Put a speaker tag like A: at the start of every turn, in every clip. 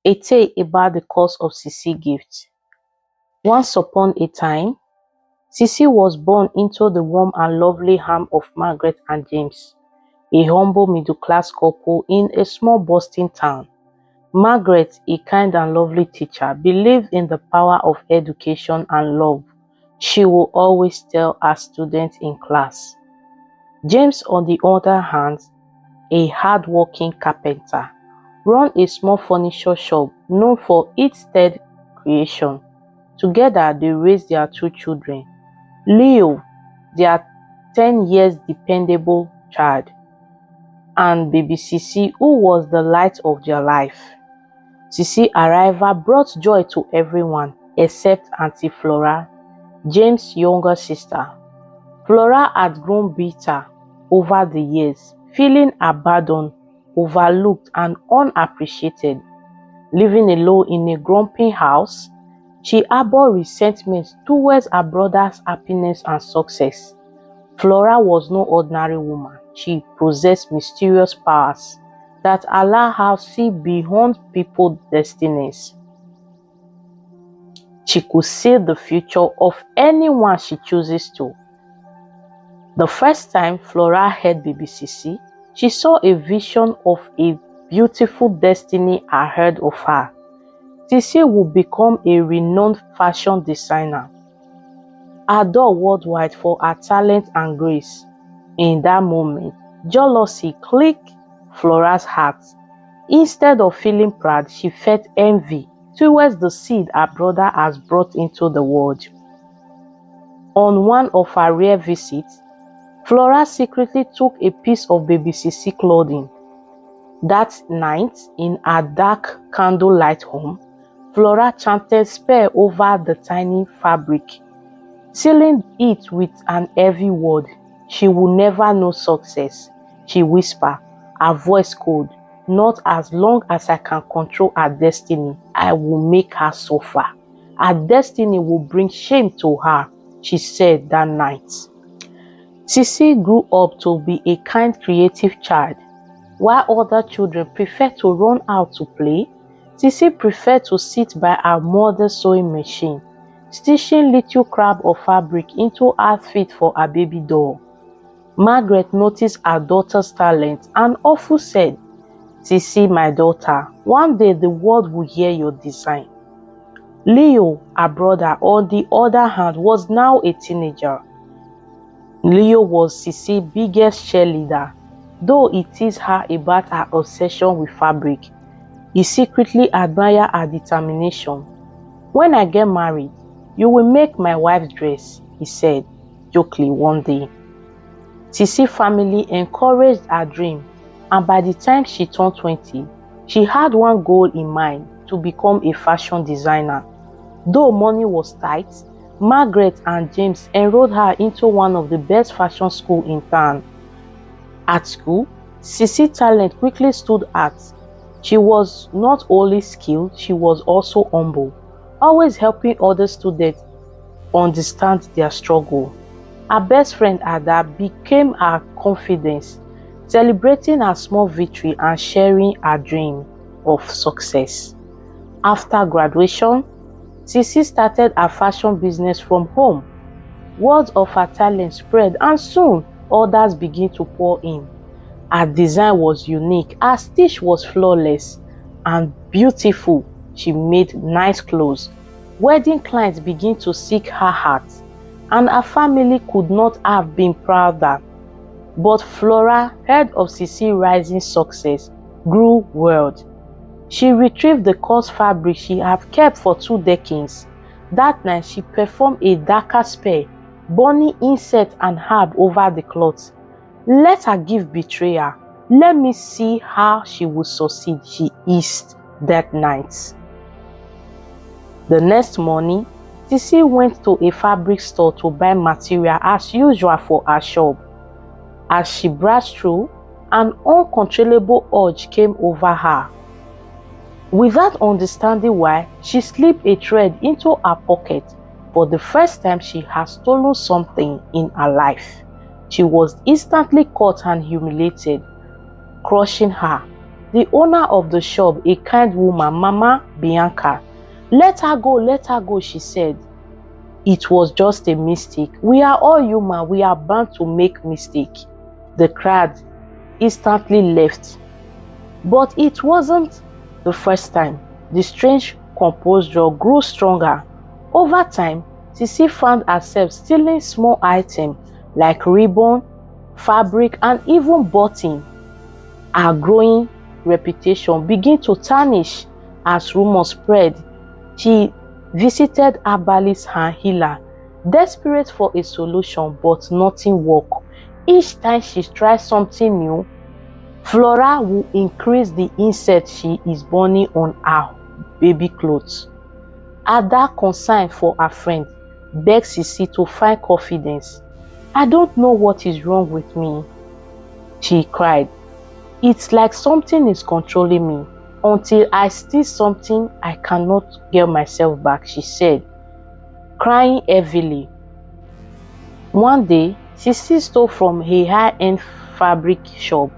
A: A tale about the curse of Sisi gift. Once upon a time, Sisi was born into the warm and lovely home of Margaret and James, a humble middle-class couple in a small Boston town. Margaret, a kind and lovely teacher, believed in the power of education and love. She would always tell her students in class. James, on the other hand, a hard-working carpenter, ran a small furniture shop known for its third creation. Together, they raised their two children, Leo, their 10 years dependable child, and baby Sisi, who was the light of their life. Sisi's arrival brought joy to everyone except Auntie Flora, James' younger sister. Flora had grown bitter over the years, feeling abandoned, overlooked, and unappreciated. Living alone in a grumpy house, she harbored resentment towards her brother's happiness and success. Flora was no ordinary woman. She possessed mysterious powers that allow her to see beyond people's destinies. She could see the future of anyone she chooses to. The first time Flora heard baby Sisi, she saw a vision of a beautiful destiny ahead of her. Sisi would become a renowned fashion designer, adored worldwide for her talent and grace. In that moment, jealousy clicked Flora's heart. Instead of feeling proud, she felt envy towards the seed her brother has brought into the world. On one of her rare visits, Flora secretly took a piece of baby Sisi clothing. That night, in her dark candlelight home, Flora chanted spell over the tiny fabric, sealing it with an heavy word. She will never know success, she whispered, her voice cold. Not as long as I can control her destiny, I will make her suffer. Her destiny will bring shame to her, she said that night. Sisi grew up to be a kind, creative child. While other children preferred to run out to play, Sisi preferred to sit by her mother's sewing machine, stitching little scraps of fabric into outfit for her baby doll. Margaret noticed her daughter's talent and often said, "Sisi, my daughter, one day the world will hear your design." Leo, her brother, on the other hand, was now a teenager. Leo was Sisi's biggest cheerleader, though he teased her about her obsession with fabric. He secretly admired her determination. "When I get married, you will make my wife's dress," he said jokingly one day. Sisi's family encouraged her dream, and by the time she turned 20, she had one goal in mind: to become a fashion designer. Though money was tight, Margaret and James enrolled her into one of the best fashion schools in town. At school, Sisi's talent quickly stood out. She was not only skilled, she was also humble, always helping other students understand their struggle. Her best friend Ada became her confidence, celebrating her small victory and sharing her dream of success. After graduation, Sisi started her fashion business from home. Word of her talent spread, and soon others began to pour in. Her design was unique, her stitch was flawless and beautiful. She made nice clothes. Wedding clients began to seek her heart, and her family could not have been prouder. But Flora heard of Sisi's rising success, grew worried. She retrieved the coarse fabric she had kept for 2 decades. That night, she performed a darker spell, burning insect and herb over the cloth. "Let her give betray her. Let me see how she will succeed," she hissed that night. The next morning, Sisi went to a fabric store to buy material as usual for her shop. As she browsed through, an uncontrollable urge came over her. Without understanding why, she slipped a thread into her pocket. For the first time, she had stolen something in her life. She was instantly caught and humiliated, crushing her. The owner of the shop, a kind woman, Mama Bianca, let her go, she said. It was just a mistake. We are all human. We are bound to make mistakes. The crowd instantly left. But it wasn't the first time. The strange composure grew stronger. Over time, Sisi found herself stealing small items like ribbon, fabric, and even button. Her growing reputation began to tarnish as rumors spread. She visited herbalist and healer, desperate for a solution, but nothing worked. Each time she tried something new, Flora will increase the insect she is burning on her baby clothes. Ada, concerned for her friend, begged Sisi to find confidence. I don't know what is wrong with me, she cried. It's like something is controlling me. Until I steal something, I cannot get myself back, she said, crying heavily. One day, Sisi stole from a high-end fabric shop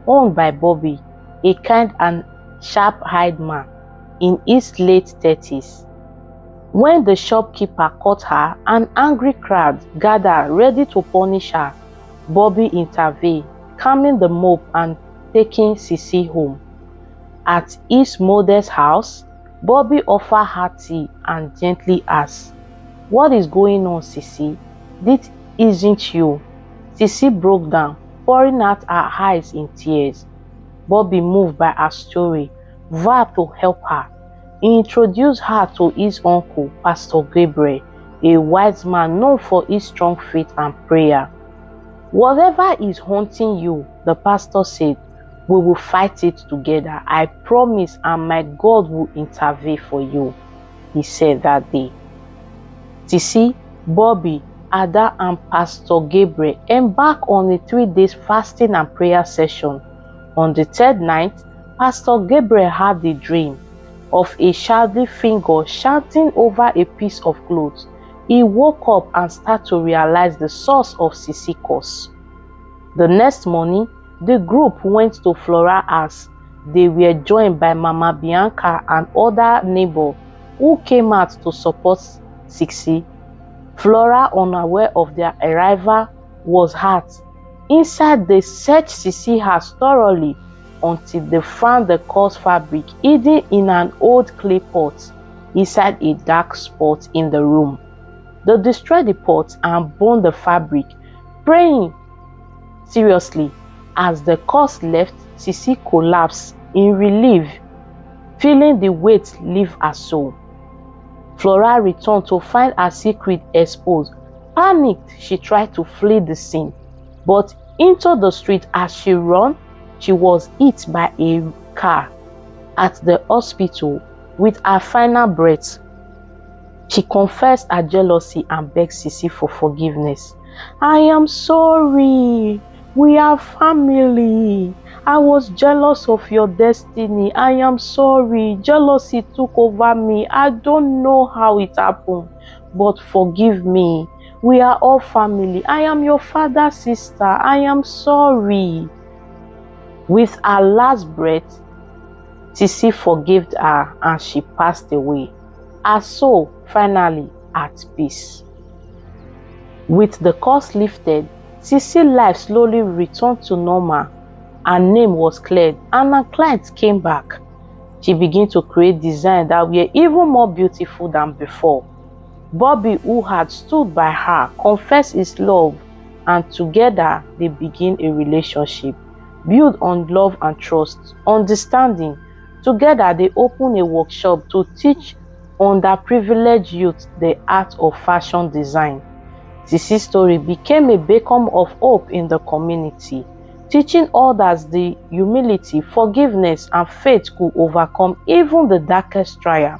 A: owned by Bobby, a kind and sharp-eyed man in his late 30s. When the shopkeeper caught her, an angry crowd gathered ready to punish her. Bobby intervened, calming the mob and taking Sisi home. At his modest house, Bobby offered her tea and gently asked, "What is going on, Sisi? This isn't you." Sisi broke down, pouring out her eyes in tears. Bobby, moved by her story, vowed to help her. He introduced her to his uncle, Pastor Gabriel, a wise man known for his strong faith and prayer. "Whatever is haunting you," the pastor said, "we will fight it together. I promise, and my God will intervene for you," he said that day. Sisi, Bobby, Ada, and Pastor Gabriel embarked on a 3-day fasting and prayer session. On the third night, Pastor Gabriel had a dream of a shadowy finger shouting over a piece of cloth. He woke up and started to realize the source of Sisi's curse. The next morning, the group went to Flora's house. They were joined by Mama Bianca and other neighbors who came out to support Sisi. Flora, unaware of their arrival, was hurt. Inside, they searched Sisi's house thoroughly until they found the cursed fabric hidden in an old clay pot inside a dark spot in the room. They destroyed the pot and burned the fabric, praying seriously. As the curse left, Sisi collapsed in relief, feeling the weight leave her soul. Flora returned to find her secret exposed. Panicked, she tried to flee the scene, but into the street as she ran, she was hit by a car. At the hospital, with her final breath, she confessed her jealousy and begged Sisi for forgiveness. "I am sorry. We are family. I was jealous of your destiny. I am sorry. Jealousy took over me. I don't know how it happened, but forgive me. We are all family. I am your father's sister. I am sorry." With her last breath, Sisi forgave her and she passed away, her soul finally at peace. With the curse lifted, Sisi's life slowly returned to normal. Her name was cleared and her clients came back. She began to create designs that were even more beautiful than before. Bobby, who had stood by her, confessed his love, and together they began a relationship built on love and trust, understanding. Together they opened a workshop to teach underprivileged youth the art of fashion design. Sisi's story became a beacon of hope in the community, teaching others the humility, forgiveness, and faith could overcome even the darkest trial.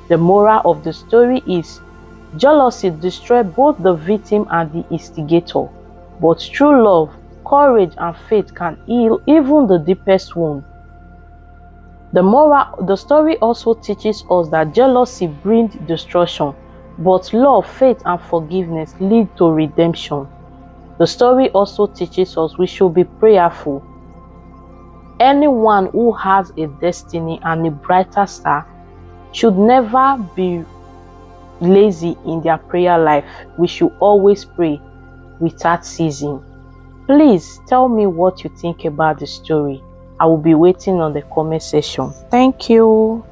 A: The moral of the story is, jealousy destroys both the victim and the instigator, but true love, courage, and faith can heal even the deepest wound. The story also teaches us that jealousy brings destruction, but love, faith, and forgiveness lead to redemption. The story also teaches us we should be prayerful. anyone who has a destiny and a brighter star should never be lazy in their prayer life. We should always pray without ceasing. Please tell me what you think about the story. I will be waiting on the comment section. Thank you.